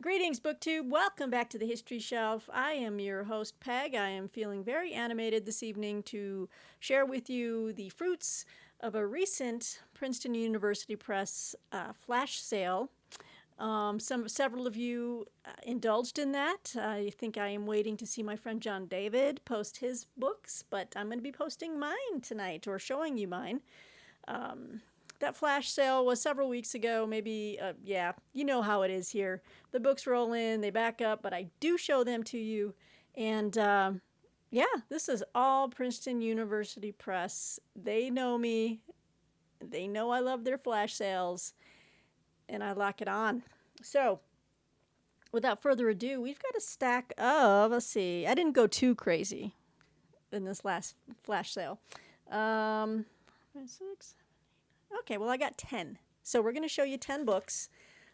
Greetings, BookTube. Welcome back to the History Shelf. I am your host, Peg. I am feeling very animated this evening to share with you the fruits of a recent Princeton University Press flash sale. Several of you indulged in that. I think I am waiting to see my friend John David post his books, but I'm going to be posting mine tonight, or showing you mine. That flash sale was several weeks ago, maybe, yeah, you know how it is here. The books roll in, they back up, but I do show them to you. And yeah, this is all Princeton University Press. They know me, they know I love their flash sales, and I lock it on. So, without further ado, we've got a stack of, let's see, I didn't go too crazy in this last flash sale. 6, okay, well, I got 10. So we're going to show you 10 books.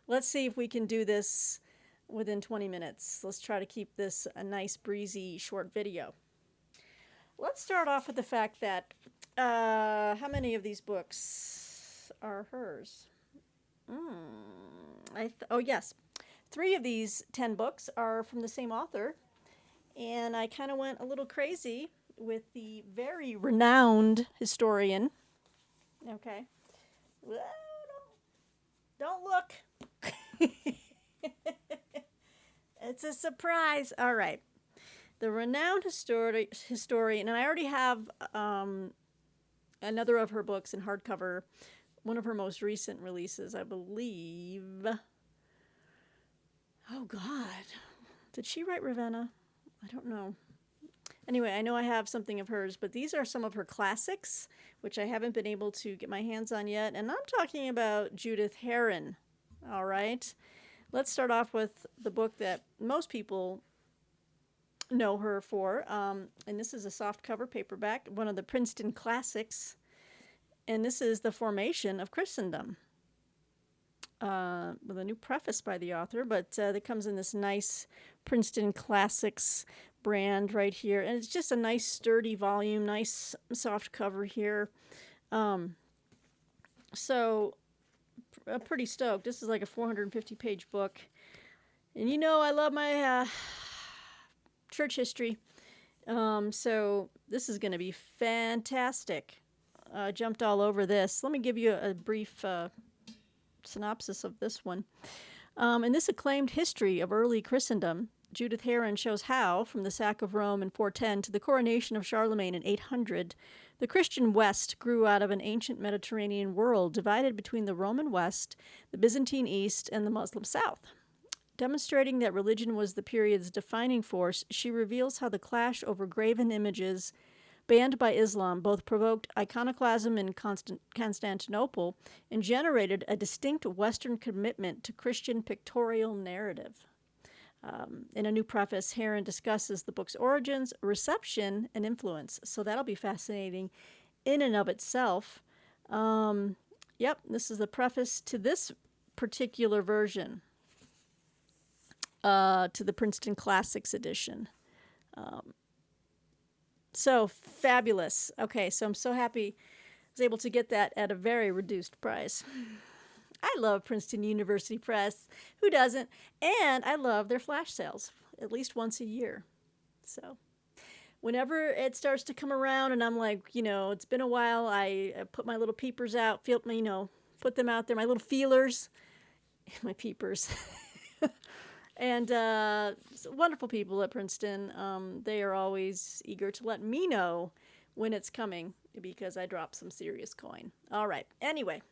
Let's see if we can do this within 20 minutes. Let's try to keep this a nice, breezy, short video. Let's start off with the fact that how many of these books are hers? Oh, yes. 3 of these 10 books are from the same author. And I kind of went a little crazy with the very renowned historian. Okay. Well, don't look. It's a surprise. All right. The renowned historian, and I already have another of her books in hardcover, one of her most recent releases, I believe. Oh, God. Did she write Ravenna? I don't know. Anyway, I know I have something of hers, but these are some of her classics, which I haven't been able to get my hands on yet. And I'm talking about Judith Herron. All right. Let's start off with the book that most people know her for. And this is a softcover paperback, one of the Princeton classics. And this is The Formation of Christendom. With a new preface by the author, but that comes in this nice Princeton Classics brand right here. And it's just a nice sturdy volume, nice soft cover here. So pretty stoked. This is like a 450-page book. And you know I love my church history. So this is going to be fantastic. Jumped all over this. Let me give you a brief synopsis of this one. In this acclaimed history of early Christendom, Judith Herron shows how, from the sack of Rome in 410 to the coronation of Charlemagne in 800, the Christian West grew out of an ancient Mediterranean world divided between the Roman West, the Byzantine East, and the Muslim South. Demonstrating that religion was the period's defining force, she reveals how the clash over graven images banned by Islam both provoked iconoclasm in Constantinople and generated a distinct Western commitment to Christian pictorial narrative. In a new preface, Herron discusses the book's origins, reception, and influence. So that'll be fascinating in and of itself. Yep, this is the preface to this particular version, to the Princeton Classics edition. So fabulous. Okay, so I'm so happy I was able to get that at a very reduced price. I love Princeton University Press. Who doesn't? And I love their flash sales, at least once a year. So whenever it starts to come around and I'm like, it's been a while, I put my little peepers out, put them out there, my little feelers, my peepers. And wonderful people at Princeton. They are always eager to let me know when it's coming because I drop some serious coin. All right. Anyway.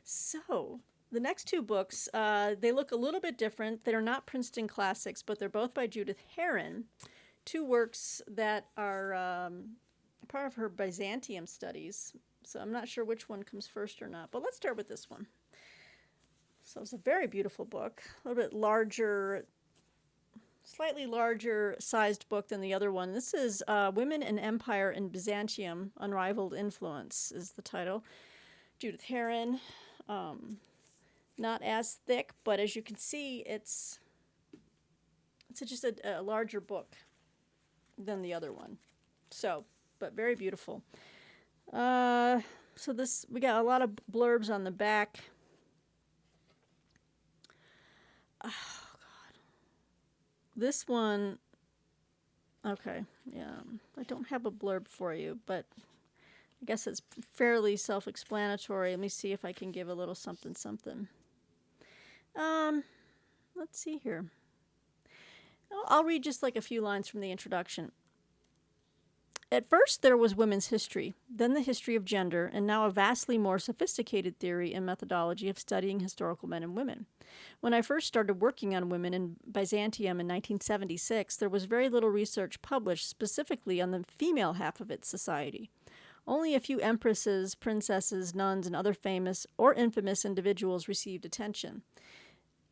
So, the next 2 books, they look a little bit different. They're not Princeton classics, but they're both by Judith Herron. 2 works that are part of her Byzantium studies. So I'm not sure which one comes first or not. But let's start with this one. So it's a very beautiful book, a little bit larger, slightly larger sized book than the other one. This is Women and Empire in Byzantium, Unrivaled Influence is the title. Judith Herron, not as thick, but as you can see, it's just a larger book than the other one. So, but very beautiful. So we got a lot of blurbs on the back. This one, okay, yeah, I don't have a blurb for you, but I guess it's fairly self-explanatory. Let me see if I can give a little something something. Let's see here. I'll read just like a few lines from the introduction. At first, there was women's history, then the history of gender, and now a vastly more sophisticated theory and methodology of studying historical men and women. When I first started working on women in Byzantium in 1976, there was very little research published specifically on the female half of its society. Only a few empresses, princesses, nuns, and other famous or infamous individuals received attention.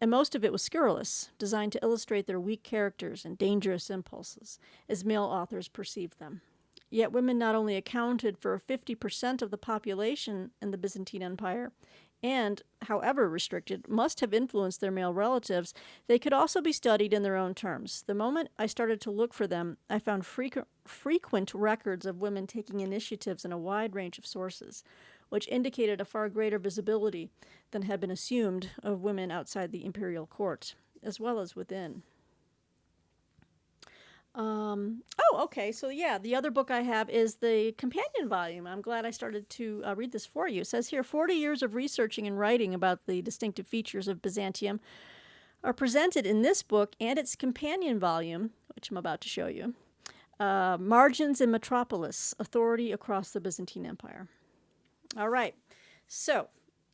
And most of it was scurrilous, designed to illustrate their weak characters and dangerous impulses, as male authors perceived them. Yet women not only accounted for 50% of the population in the Byzantine Empire, and, however restricted, must have influenced their male relatives, they could also be studied in their own terms. The moment I started to look for them, I found frequent records of women taking initiatives in a wide range of sources, which indicated a far greater visibility than had been assumed of women outside the imperial court, as well as within. Okay. So, yeah, the other book I have is the companion volume. I'm glad I started to read this for you. It says here 40 years of researching and writing about the distinctive features of Byzantium are presented in this book and its companion volume, which I'm about to show you, Margins in Metropolis, Authority Across the Byzantine Empire. All right. So,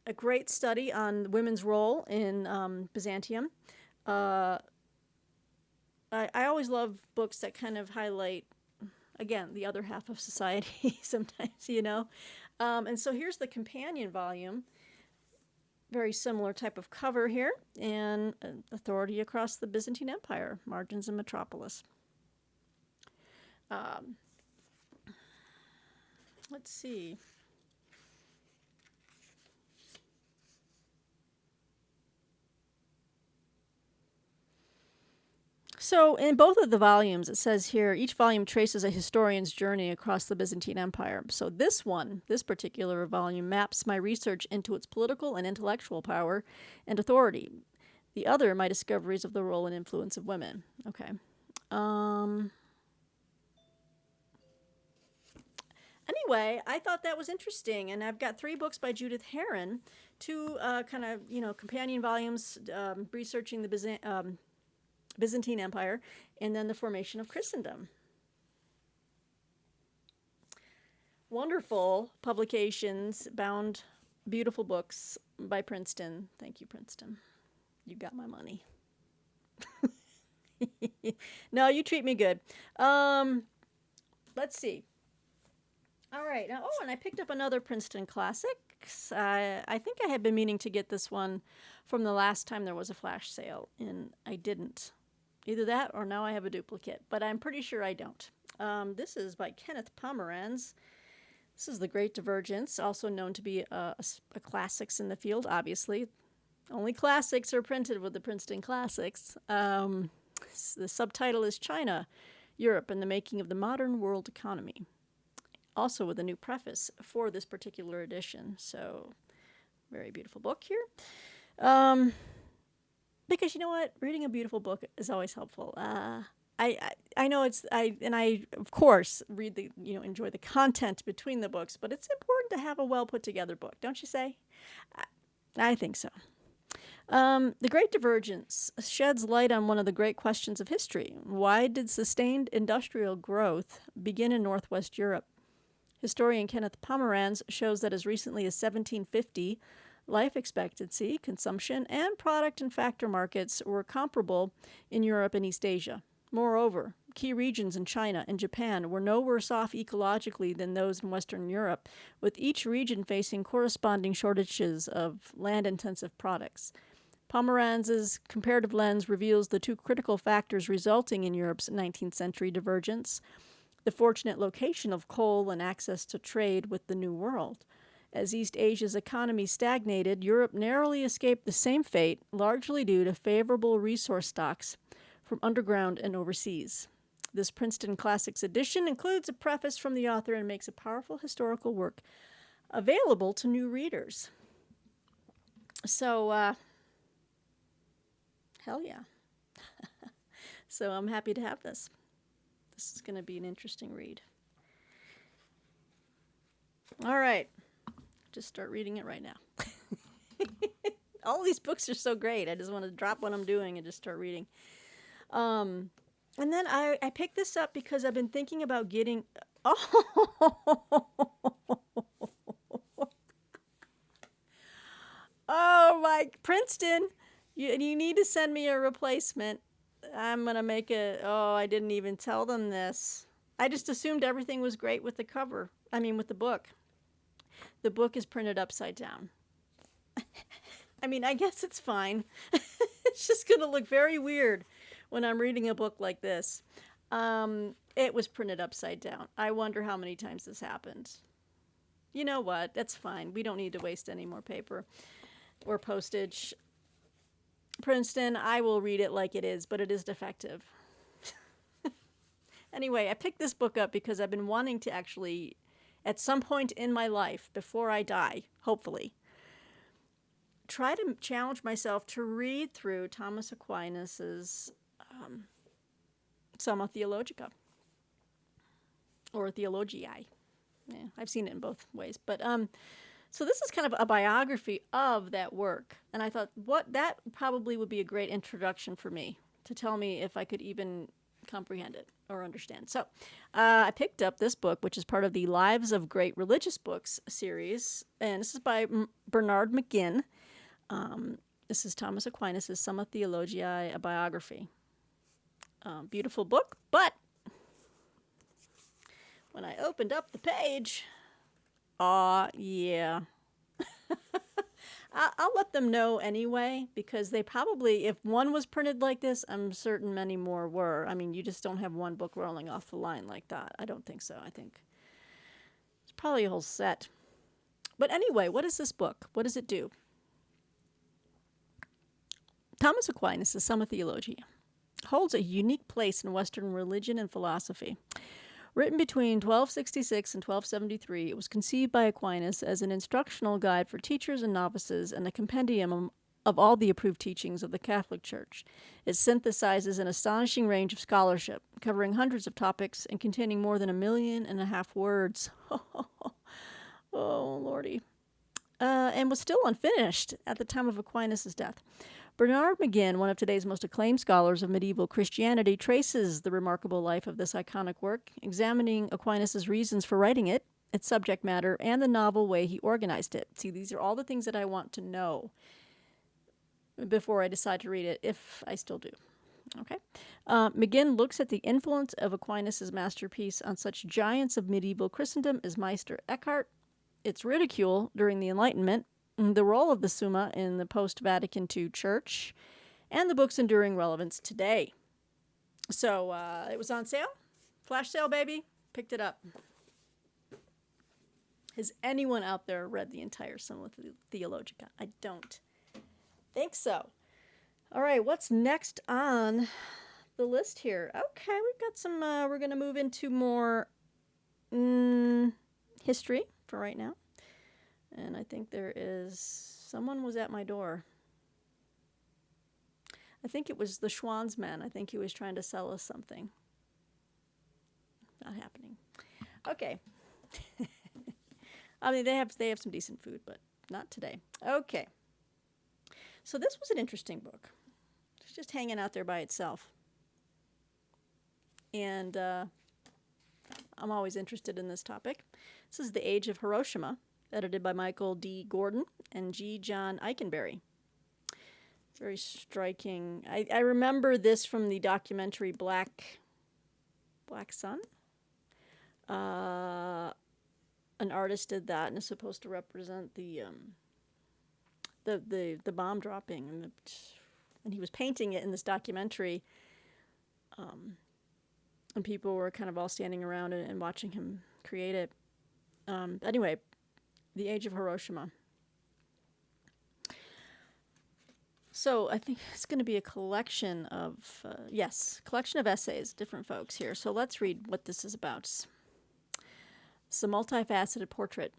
a great study on women's role in Byzantium. I always love books that kind of highlight, again, the other half of society sometimes, you know. And so here's the companion volume. Very similar type of cover here. And Authority Across the Byzantine Empire, Margins in Metropolis. Let's see. So in both of the volumes, it says here, each volume traces a historian's journey across the Byzantine Empire. So this particular volume, maps my research into its political and intellectual power and authority. The other, my discoveries of the role and influence of women. Okay. Anyway, I thought that was interesting, and I've got 3 books by Judith Herron, 2 kind of, companion volumes researching the Byzantine Empire, and then the formation of Christendom. Wonderful publications, bound, beautiful books by Princeton. Thank you, Princeton. You got my money. No, you treat me good. Let's see. All right. Now, and I picked up another Princeton Classics. I think I had been meaning to get this one from the last time there was a flash sale, and I didn't. Either that or now I have a duplicate, but I'm pretty sure I don't. This is by Kenneth Pomeranz. This is The Great Divergence, also known to be a classics in the field, obviously. Only classics are printed with the Princeton Classics. The subtitle is China, Europe, and the Making of the Modern World Economy. Also with a new preface for this particular edition. So, very beautiful book here. Because you know what, reading a beautiful book is always helpful. I know I of course read enjoy the content between the books, but it's important to have a well put together book, don't you say? I think so. The Great Divergence sheds light on one of the great questions of history. Why did sustained industrial growth begin in Northwest Europe? Historian Kenneth Pomeranz shows that as recently as 1750, life expectancy, consumption, and product and factor markets were comparable in Europe and East Asia. Moreover, key regions in China and Japan were no worse off ecologically than those in Western Europe, with each region facing corresponding shortages of land-intensive products. Pomeranz's comparative lens reveals the 2 critical factors resulting in Europe's 19th century divergence: the fortunate location of coal and access to trade with the New World. As East Asia's economy stagnated, Europe narrowly escaped the same fate, largely due to favorable resource stocks from underground and overseas. This Princeton Classics edition includes a preface from the author and makes a powerful historical work available to new readers. So, Hell yeah. So I'm happy to have this. This is going to be an interesting read. All right. Just start reading it right now. All these books are so great. I just want to drop what I'm doing and just start reading. And then I picked this up because I've been thinking about getting... Oh, my... Princeton, you need to send me a replacement. I'm going to make a... Oh, I didn't even tell them this. I just assumed everything was great with the cover. I mean, with the book. The book is printed upside down. I mean, I guess it's fine. It's just going to look very weird when I'm reading a book like this. It was printed upside down. I wonder how many times this happened. You know what? That's fine. We don't need to waste any more paper or postage. Princeton, I will read it like it is, but it is defective. Anyway, I picked this book up because I've been wanting to actually, at some point in my life, before I die, hopefully, try to challenge myself to read through Thomas Aquinas's Summa Theologica, or Theologiae. Yeah, I've seen it in both ways. But so this is kind of a biography of that work, and I thought that probably would be a great introduction for me to tell me if I could even comprehend it or understand. So I picked up this book, which is part of the Lives of Great Religious Books series, and this is by Bernard McGinn. This is Thomas Aquinas' Summa Theologiae, a biography. Beautiful book, but when I opened up the page, yeah. I'll let them know anyway, because they probably, if one was printed like this, I'm certain many more were. I mean, you just don't have one book rolling off the line like that. I don't think so. I think it's probably a whole set. But anyway, what is this book? What does it do? Thomas Aquinas' Summa Theologia holds a unique place in Western religion and philosophy. Written between 1266 and 1273, it was conceived by Aquinas as an instructional guide for teachers and novices and a compendium of all the approved teachings of the Catholic Church. It synthesizes an astonishing range of scholarship, covering hundreds of topics and containing more than 1.5 million words. Oh, Lordy. And was still unfinished at the time of Aquinas' death. Bernard McGinn, one of today's most acclaimed scholars of medieval Christianity, traces the remarkable life of this iconic work, examining Aquinas' reasons for writing it, its subject matter, and the novel way he organized it. See, these are all the things that I want to know before I decide to read it, if I still do. Okay. McGinn looks at the influence of Aquinas' masterpiece on such giants of medieval Christendom as Meister Eckhart, its ridicule during the Enlightenment, the role of the Summa in the post-Vatican II Church, and the book's enduring relevance today. So it was on sale. Flash sale, baby. Picked it up. Has anyone out there read the entire Summa Theologica? I don't think so. All right, what's next on the list here? Okay, we've got some, we're going to move into more history for right now. And I think there is... Someone was at my door. I think it was the Schwanzman. I think he was trying to sell us something. Not happening. Okay. I mean, they have some decent food, but not today. Okay. So this was an interesting book. It's just hanging out there by itself. And I'm always interested in this topic. This is The Age of Hiroshima, edited by Michael D. Gordon and G. John Eikenberry. Very striking. I remember this from the documentary Black Sun. An artist did that, and it's supposed to represent the bomb dropping, and he was painting it in this documentary. And people were kind of all standing around and watching him create it. Anyway, The Age of Hiroshima. So I think it's going to be a collection of, collection of essays, different folks here. So let's read what this is about. It's a multifaceted portrait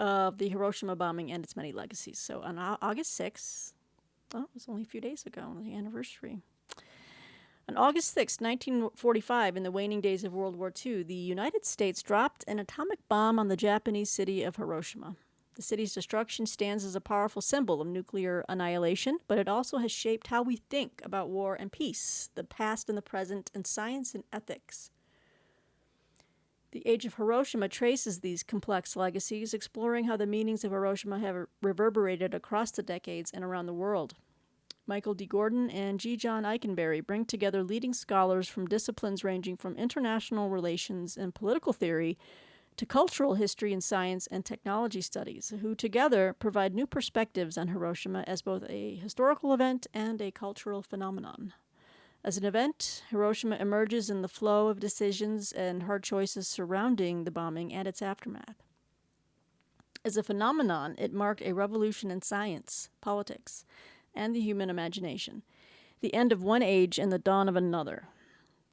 of the Hiroshima bombing and its many legacies. So on August 6th, Oh, it was only a few days ago, the anniversary. On August 6, 1945, in the waning days of World War II, the United States dropped an atomic bomb on the Japanese city of Hiroshima. The city's destruction stands as a powerful symbol of nuclear annihilation, but it also has shaped how we think about war and peace, the past and the present, and science and ethics. The Age of Hiroshima traces these complex legacies, exploring how the meanings of Hiroshima have reverberated across the decades and around the world. Michael D. Gordon and G. John Eikenberry bring together leading scholars from disciplines ranging from international relations and political theory to cultural history and science and technology studies, who together provide new perspectives on Hiroshima as both a historical event and a cultural phenomenon. As an event, Hiroshima emerges in the flow of decisions and hard choices surrounding the bombing and its aftermath. As a phenomenon, it marked a revolution in science, politics, and the human imagination, the end of one age and the dawn of another.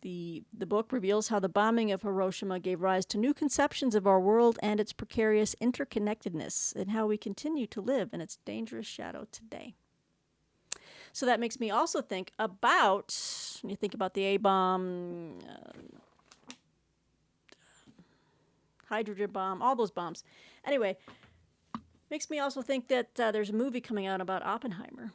The book reveals how the bombing of Hiroshima gave rise to new conceptions of our world and its precarious interconnectedness, and how we continue to live in its dangerous shadow today. So that makes me also think about, when you think about the A-bomb, hydrogen bomb, all those bombs. Anyway, makes me also think that there's a movie coming out about Oppenheimer.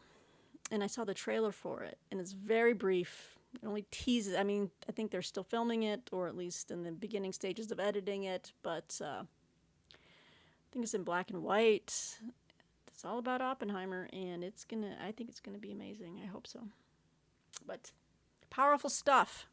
And I saw the trailer for it, and it's very brief. It only teases. I mean, I think they're still filming it, or at least in the beginning stages of editing it, but I think it's in black and white. It's all about Oppenheimer, and I think it's gonna be amazing. I hope so. But powerful stuff.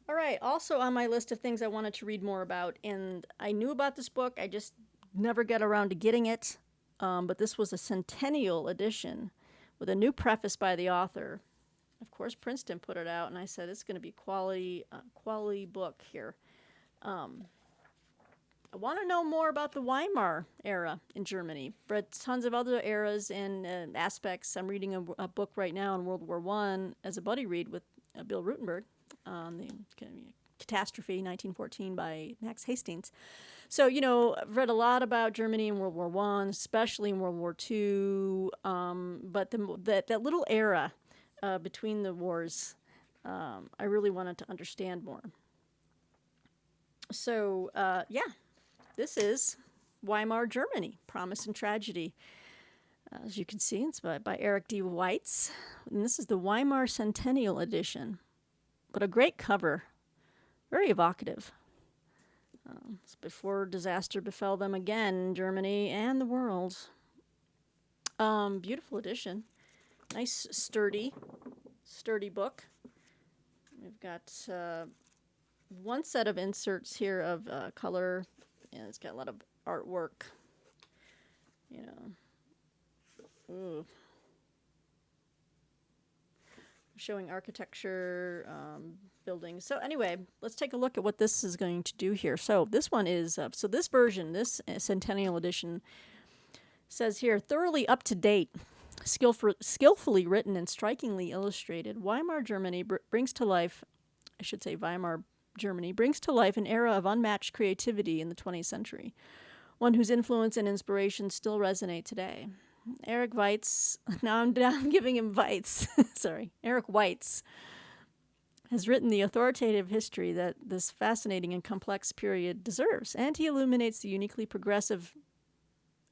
All right, also on my list of things I wanted to read more about, and I knew about this book, I just never got around to getting it. But this was a centennial edition with a new preface by the author. Of course, Princeton put it out, and I said it's going to be quality book here. I want to know more about the Weimar era in Germany, but tons of other eras and aspects. I'm reading a book right now on World War I as a buddy read with Bill Rutenberg on the Catastrophe 1914 by Max Hastings. So, I've read a lot about Germany in World War I, especially in World War II, but that little era between the wars, I really wanted to understand more. So, this is Weimar Germany, Promise and Tragedy. As you can see, it's by Eric D. Weitz, and this is the Weimar Centennial Edition. But a great cover, very evocative. It's before disaster befell them again, Germany and the world. Beautiful edition. Nice, sturdy book. We've got one set of inserts here of color, and it's got a lot of artwork. Showing architecture, buildings. So anyway, let's take a look at what this is going to do here. So this one is, this version, this Centennial Edition, says here, thoroughly up to date, skillfully written and strikingly illustrated, Weimar Germany brings to life an era of unmatched creativity in the 20th century, one whose influence and inspiration still resonate today. Eric Weitz, now I'm giving him Weitz, sorry, Eric Weitz, has written the authoritative history that this fascinating and complex period deserves, and he illuminates the uniquely progressive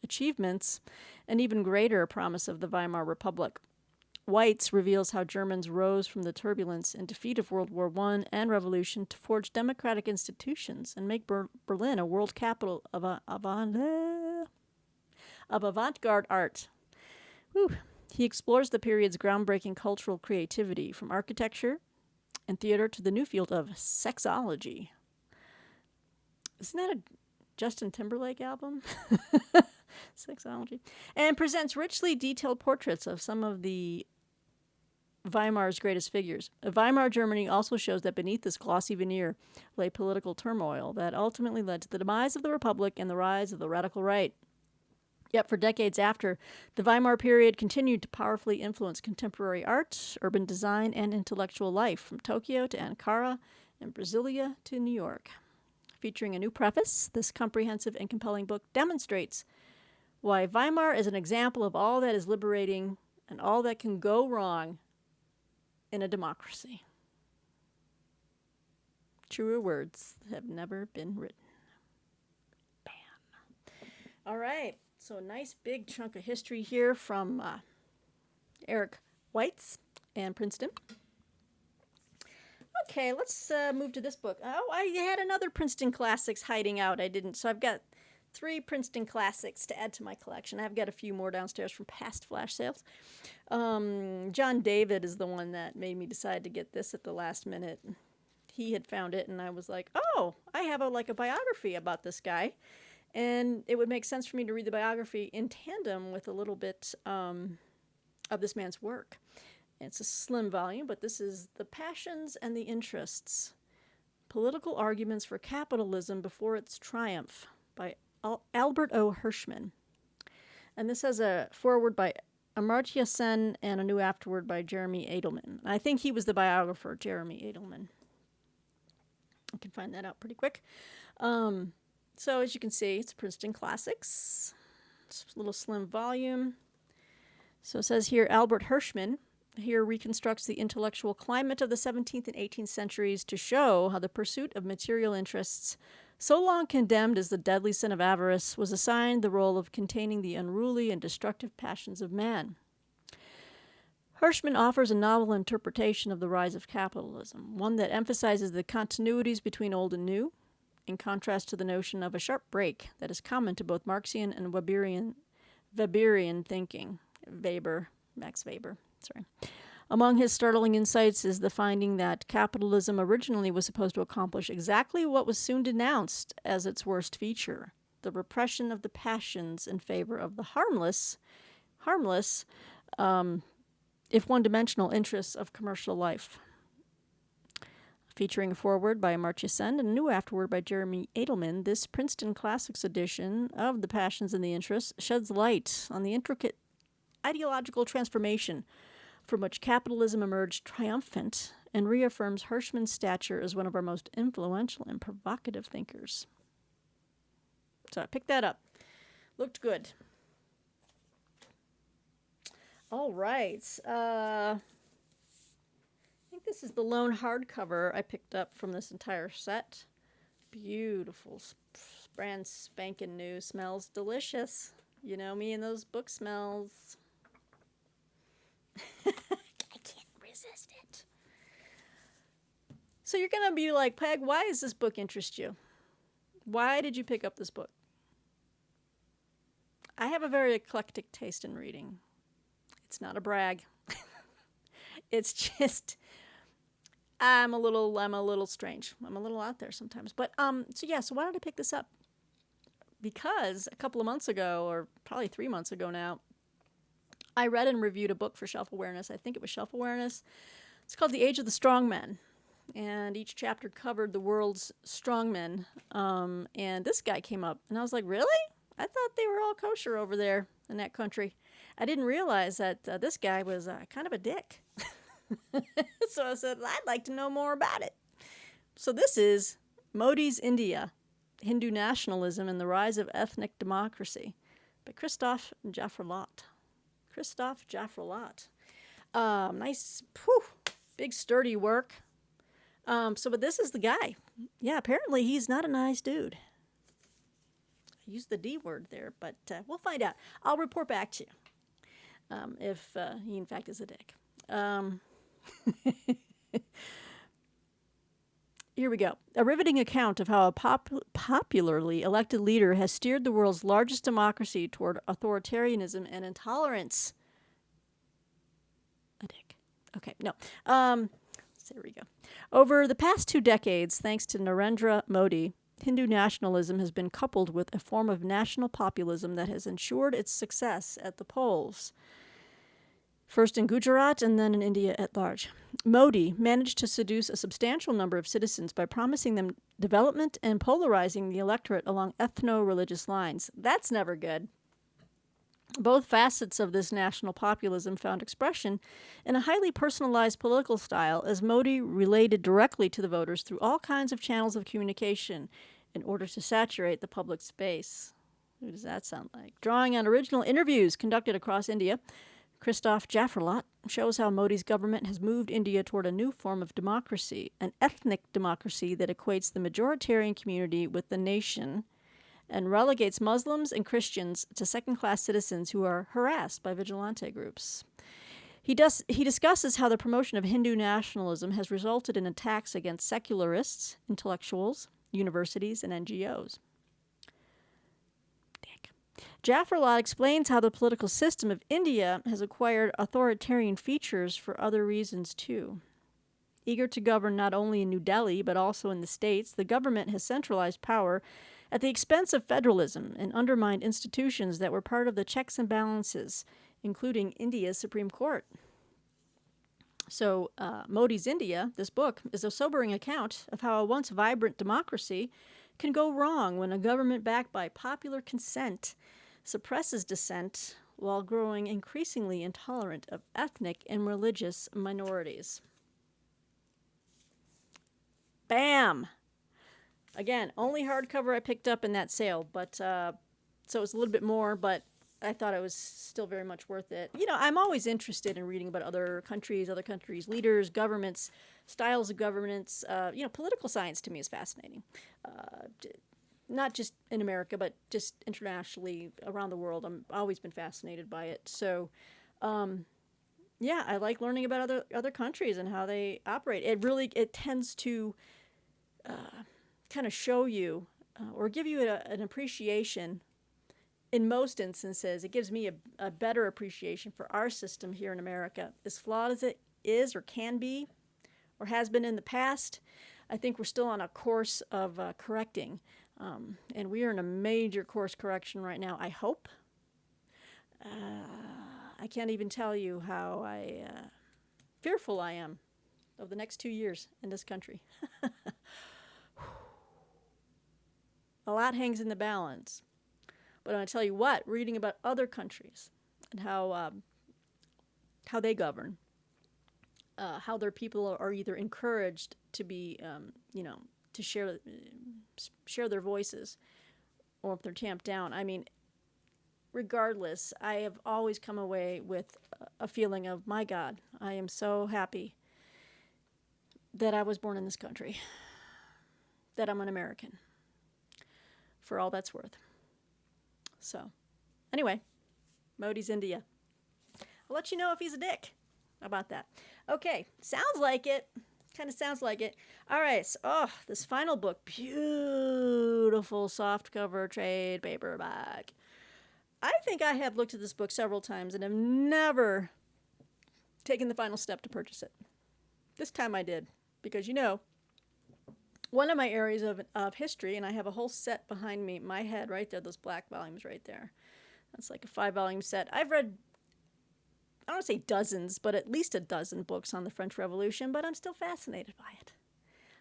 achievements and even greater promise of the Weimar Republic. Weitz reveals how Germans rose from the turbulence and defeat of World War I and Revolution to forge democratic institutions and make Berlin a world capital of avant-garde art. Whew. He explores the period's groundbreaking cultural creativity, from architecture and theater to the new field of sexology. Isn't that a Justin Timberlake album? Sexology. And presents richly detailed portraits of some of the Weimar's greatest figures. Weimar Germany also shows that beneath this glossy veneer lay political turmoil that ultimately led to the demise of the Republic and the rise of the radical right. Yet for decades after, the Weimar period continued to powerfully influence contemporary art, urban design, and intellectual life, from Tokyo to Ankara and Brasilia to New York. Featuring a new preface, this comprehensive and compelling book demonstrates why Weimar is an example of all that is liberating and all that can go wrong in a democracy. Truer words have never been written. Bam. All right. So a nice big chunk of history here from Eric Weitz and Princeton. Okay, let's move to this book. Oh, I had another Princeton Classics hiding out. I didn't. So I've got 3 Princeton Classics to add to my collection. I've got a few more downstairs from past flash sales. John David is the one that made me decide to get this at the last minute. He had found it, and I was like, oh, I have a biography about this guy. And it would make sense for me to read the biography in tandem with a little bit of this man's work. It's a slim volume, but this is The Passions and the Interests, Political Arguments for Capitalism Before Its Triumph by Albert O. Hirschman. And this has a foreword by Amartya Sen and a new afterword by Jeremy Edelman. I think he was the biographer, Jeremy Edelman. I can find that out pretty quick. So as you can see, it's Princeton Classics. It's a little slim volume. So it says here, Albert Hirschman here reconstructs the intellectual climate of the 17th and 18th centuries to show how the pursuit of material interests, so long condemned as the deadly sin of avarice, was assigned the role of containing the unruly and destructive passions of man. Hirschman offers a novel interpretation of the rise of capitalism, one that emphasizes the continuities between old and new, in contrast to the notion of a sharp break that is common to both Marxian and Weberian thinking. Max Weber. Among his startling insights is the finding that capitalism originally was supposed to accomplish exactly what was soon denounced as its worst feature, the repression of the passions in favor of the harmless, if one-dimensional interests of commercial life. Featuring a foreword by Amartya Sen and a new afterword by Jeremy Edelman, this Princeton Classics edition of The Passions and the Interests sheds light on the intricate ideological transformation from which capitalism emerged triumphant and reaffirms Hirschman's stature as one of our most influential and provocative thinkers. So I picked that up. Looked good. All right. I think this is the lone hardcover I picked up from this entire set. Beautiful, brand spanking new. Smells delicious. You know me and those book smells. I can't resist it. So you're going to be like, Peg, why does this book interest you? Why did you pick up this book? I have a very eclectic taste in reading. It's not a brag. It's just I'm a little strange. I'm a little out there sometimes. But so why did I pick this up? Because a couple of months ago, or probably 3 months ago now, I read and reviewed a book for Shelf Awareness. I think it was Shelf Awareness. It's called The Age of the Strongmen. And each chapter covered the world's strongmen. And this guy came up. And I was like, really? I thought they were all kosher over there in that country. I didn't realize that this guy was kind of a dick. So I said, I'd like to know more about it. So this is Modi's India, Hindu Nationalism and the Rise of Ethnic Democracy by Christophe Jaffrelot. Nice, big sturdy work. But this is the guy. Yeah, apparently he's not a nice dude. I used the D word there, but we'll find out. I'll report back to you if he in fact is a dick. Here we go. A riveting account of how a popularly elected leader has steered the world's largest democracy toward authoritarianism and intolerance. A dick. Okay, no. There we go. Over the past 2 decades, thanks to Narendra Modi, Hindu nationalism has been coupled with a form of national populism that has ensured its success at the polls. First in Gujarat and then in India at large. Modi managed to seduce a substantial number of citizens by promising them development and polarizing the electorate along ethno-religious lines. That's never good. Both facets of this national populism found expression in a highly personalized political style as Modi related directly to the voters through all kinds of channels of communication in order to saturate the public space. Who does that sound like? Drawing on original interviews conducted across India, Christoph Jafferlot shows how Modi's government has moved India toward a new form of democracy, an ethnic democracy that equates the majoritarian community with the nation and relegates Muslims and Christians to second-class citizens who are harassed by vigilante groups. He discusses how the promotion of Hindu nationalism has resulted in attacks against secularists, intellectuals, universities, and NGOs. Jafferlot explains how the political system of India has acquired authoritarian features for other reasons, too. Eager to govern not only in New Delhi, but also in the states, the government has centralized power at the expense of federalism and undermined institutions that were part of the checks and balances, including India's Supreme Court. So, Modi's India, this book, is a sobering account of how a once vibrant democracy can go wrong when a government backed by popular consent suppresses dissent while growing increasingly intolerant of ethnic and religious minorities. Bam! Again, only hardcover I picked up in that sale, but so it's a little bit more, but I thought it was still very much worth it. You know, I'm always interested in reading about other countries' leaders, governments, styles of governance. Political science to me is fascinating. Not just in America, but just internationally around the world. I've always been fascinated by it. So, I like learning about other countries and how they operate. It tends to kind of show you or give you an appreciation. In most instances, it gives me a better appreciation for our system here in America. As flawed as it is or can be or has been in the past, I think we're still on a course of correcting. And we are in a major course correction right now, I hope. I can't even tell you how fearful I am of the next 2 years in this country. A lot hangs in the balance. But I'm going to tell you what, reading about other countries and how they govern, how their people are either encouraged to be, to share their voices, or if they're tamped down. I mean, regardless, I have always come away with a feeling of, my God, I am so happy that I was born in this country, that I'm an American, for all that's worth. So, anyway, Modi's India. I'll let you know if he's a dick about that. Okay, sounds like it. Kind of sounds like it. All right, so, this final book, beautiful softcover trade paperback. I think I have looked at this book several times and have never taken the final step to purchase it. This time I did, because one of my areas of history, and I have a whole set behind me, my head right there, those black volumes right there. That's like a 5-volume set. I've read, I don't want to say dozens, but at least a dozen books on the French Revolution, but I'm still fascinated by it.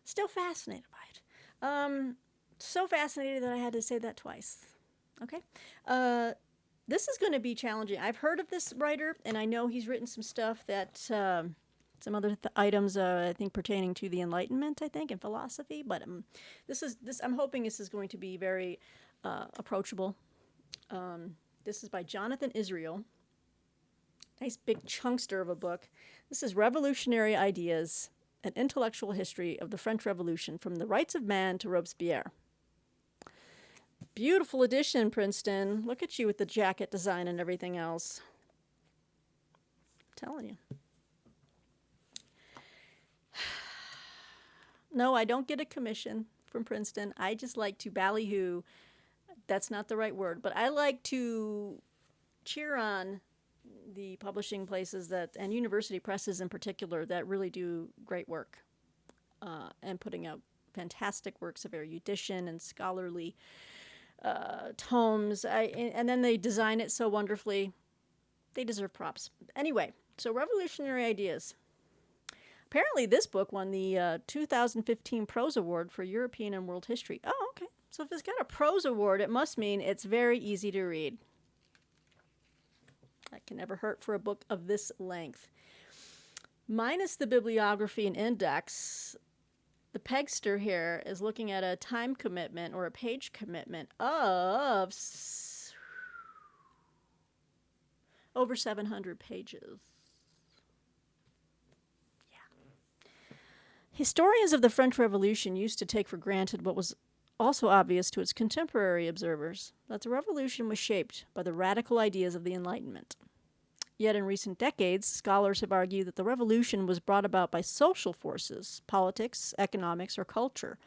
So fascinated that I had to say that twice. Okay? This is going to be challenging. I've heard of this writer, and I know he's written some stuff that... some other items, I think, pertaining to the Enlightenment, I think, and philosophy. But this. I'm hoping this is going to be very approachable. This is by Jonathan Israel. Nice big chunkster of a book. This is Revolutionary Ideas, an Intellectual History of the French Revolution, from the Rights of Man to Robespierre. Beautiful edition, Princeton. Look at you with the jacket design and everything else. I'm telling you. No, I don't get a commission from Princeton. I just like to ballyhoo. That's not the right word, but I like to cheer on the publishing places and university presses in particular that really do great work and putting out fantastic works of erudition and scholarly tomes. And then they design it so wonderfully. They deserve props. Anyway, so Revolutionary Ideas. Apparently, this book won the 2015 Prose Award for European and World History. Oh, okay. So if it's got a Prose Award, it must mean it's very easy to read. That can never hurt for a book of this length. Minus the bibliography and index, the pegster here is looking at a time commitment or a page commitment of over 700 pages. Historians of the French Revolution used to take for granted what was also obvious to its contemporary observers, that the revolution was shaped by the radical ideas of the Enlightenment. Yet in recent decades, scholars have argued that the revolution was brought about by social forces, politics, economics, or culture,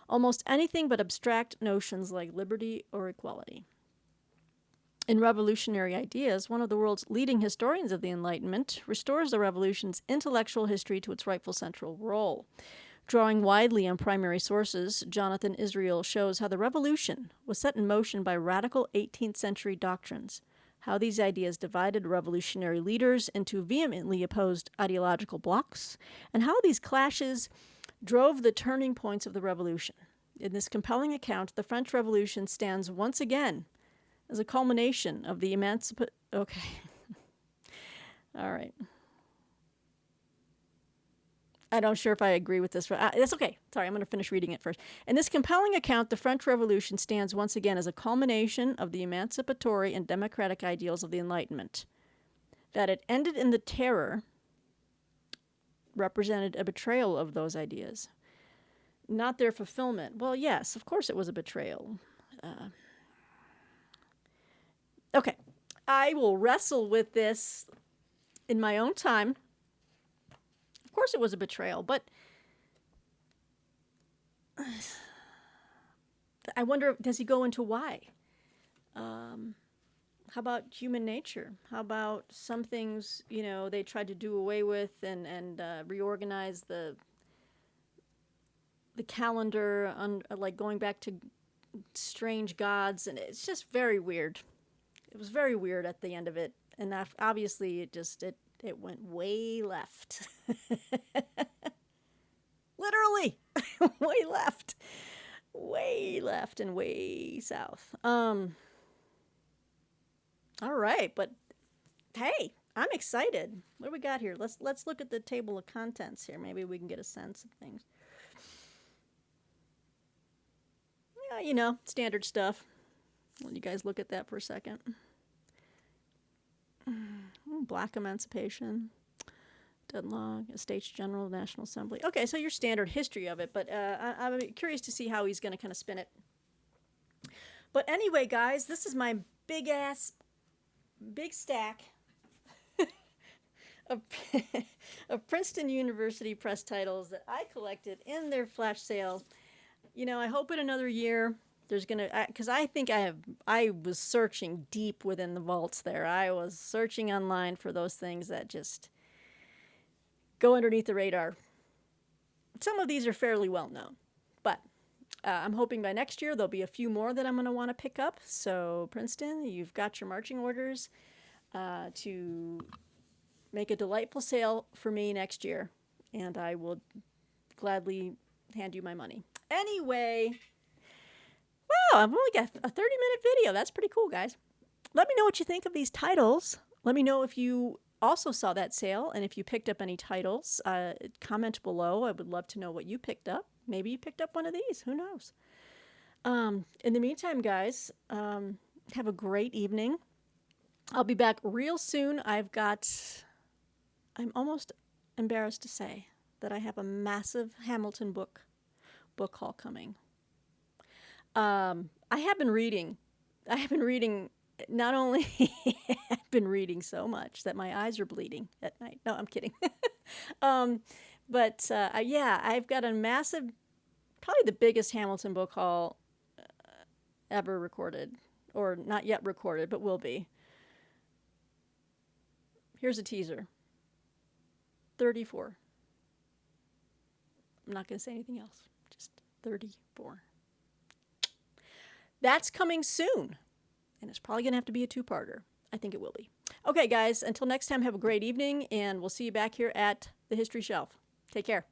almost anything but abstract notions like liberty or equality. In Revolutionary Ideas, one of the world's leading historians of the Enlightenment restores the revolution's intellectual history to its rightful central role. Drawing widely on primary sources, Jonathan Israel shows how the revolution was set in motion by radical 18th century doctrines, how these ideas divided revolutionary leaders into vehemently opposed ideological blocs, and how these clashes drove the turning points of the revolution. In this compelling account, the French Revolution stands once again as a culmination of the Okay. All right. I'm not sure if I agree with this. That's okay. Sorry, I'm going to finish reading it first. In this compelling account, the French Revolution stands once again as a culmination of the emancipatory and democratic ideals of the Enlightenment. That it ended in the terror represented a betrayal of those ideas, not their fulfillment. Well, yes, of course it was a betrayal. Okay, I will wrestle with this in my own time. Of course it was a betrayal, but I wonder, does he go into why? How about human nature? How about some things, they tried to do away with and reorganize the calendar, like going back to strange gods, and it's just very weird. It was very weird at the end of it, and obviously it went way left. Literally, way left and way south. All right, but hey, I'm excited. What do we got here? Let's look at the table of contents here. Maybe we can get a sense of things. Yeah, standard stuff. Let you guys look at that for a second. Black emancipation, deadlock, Estates General, National Assembly. Okay, so your standard history of it, but I'm curious to see how he's going to kind of spin it. But anyway, guys, this is my big stack of Princeton University press titles that I collected in their flash sale. I hope in another year there's because I think I was searching deep within the vaults there. I was searching online for those things that just go underneath the radar. Some of these are fairly well known, but I'm hoping by next year there'll be a few more that I'm going to want to pick up. So Princeton, you've got your marching orders to make a delightful sale for me next year, and I will gladly hand you my money. Anyway, wow, I've only got a 30-minute video. That's pretty cool, guys. Let me know what you think of these titles. Let me know if you also saw that sale and if you picked up any titles. Comment below. I would love to know what you picked up. Maybe you picked up one of these. Who knows? In the meantime, guys, have a great evening. I'll be back real soon. I'm almost embarrassed to say that I have a massive Hamilton book haul coming. I have been reading. Not only I've been reading so much that my eyes are bleeding at night. No, I'm kidding. But I've got a massive, probably the biggest Hamilton book haul ever recorded, or not yet recorded, but will be. Here's a teaser. 34. I'm not going to say anything else. Just 34. That's coming soon. And it's probably going to have to be a two-parter. I think it will be. Okay, guys, until next time, have a great evening, and we'll see you back here at the History Shelf. Take care.